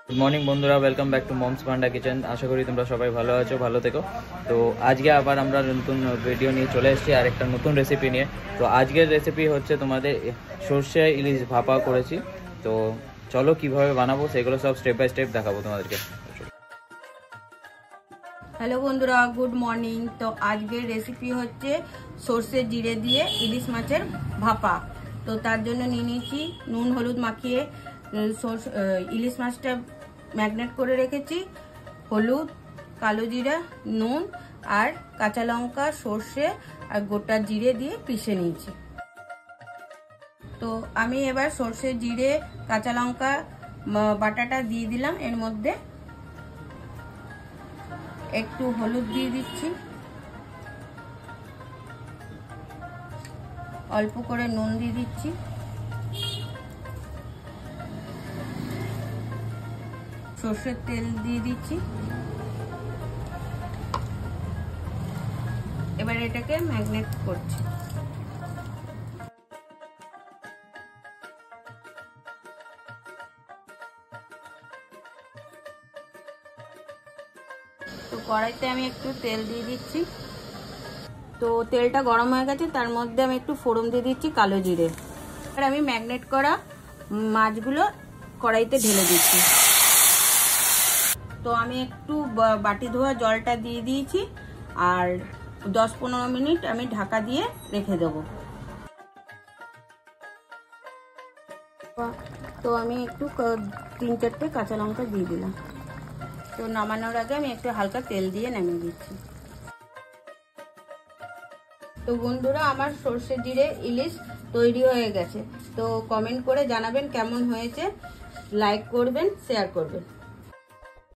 Good morning বন্ধুরা, welcome back to moms panda kitchen. আশা করি তোমরা সবাই ভালো আছো, ভালো থেকো। তো আজকে আবার আমরা নতুন ভিডিও নিয়ে চলে এসেছি আর একটা নতুন রেসিপি নিয়ে। তো আজকের রেসিপি হচ্ছে তোমাদের সর্ষে ইলিশ ভাপা করেছি। তো চলো কিভাবে বানাবো সেগুলো সব স্টেপ বাই স্টেপ দেখাবো তোমাদেরকে। হ্যালো বন্ধুরা, গুড মর্নিং। তো আজকের রেসিপি হচ্ছে সর্ষে জিরে দিয়ে ইলিশ মাছের ভাপা। তো তার জন্য নিয়ে নিয়েছি নুন হলুদ মাখিয়ে ইলিশ মাছটা ম্যাগনেট করে রেখেছি, হলুদ, কালো জিরা, নুন আর কাঁচা লঙ্কা, সর্ষে আর গোটা জিরে দিয়ে পিষে নিয়েছি। তো আমি এবার সর্ষে জিরে কাঁচা লঙ্কা বাটাটা দিয়ে দিলাম। এর মধ্যে একটু হলুদ দিয়ে দিচ্ছি, অল্প করে নুন দিয়ে দিচ্ছি, সর্ষের তেল দিয়ে দিচ্ছি। এবার এটাকে ম্যাগনেট করছি। তো কড়াইতে আমি একটু তেল দিয়ে দিচ্ছি। তো তেলটা গরম হয়ে গেছে, তার মধ্যে আমি একটু ফোড়ন দিয়ে দিচ্ছি কালো জিরে। আর আমি ম্যাগনেট করা মাছগুলো কড়াইতে ঢেলে দিচ্ছি। তো আমি একটু বাটি ধোয়া জলটা দিয়ে দিয়েছি আর 10-15 মিনিট আমি ঢাকা দিয়ে রেখে দেবো। তো আমি একটু 3-4টে কাঁচা লঙ্কা দিয়ে দিলাম। তো নামানোর আগে আমি একটু হালকা তেল দিয়ে নামিয়ে দিচ্ছি। তো বন্ধুরা, আমার সর্ষে জিরে ইলিশ তৈরি হয়ে গেছে। তো কমেন্ট করে জানাবেন কেমন হয়েছে, লাইক করবেন, শেয়ার করবেন।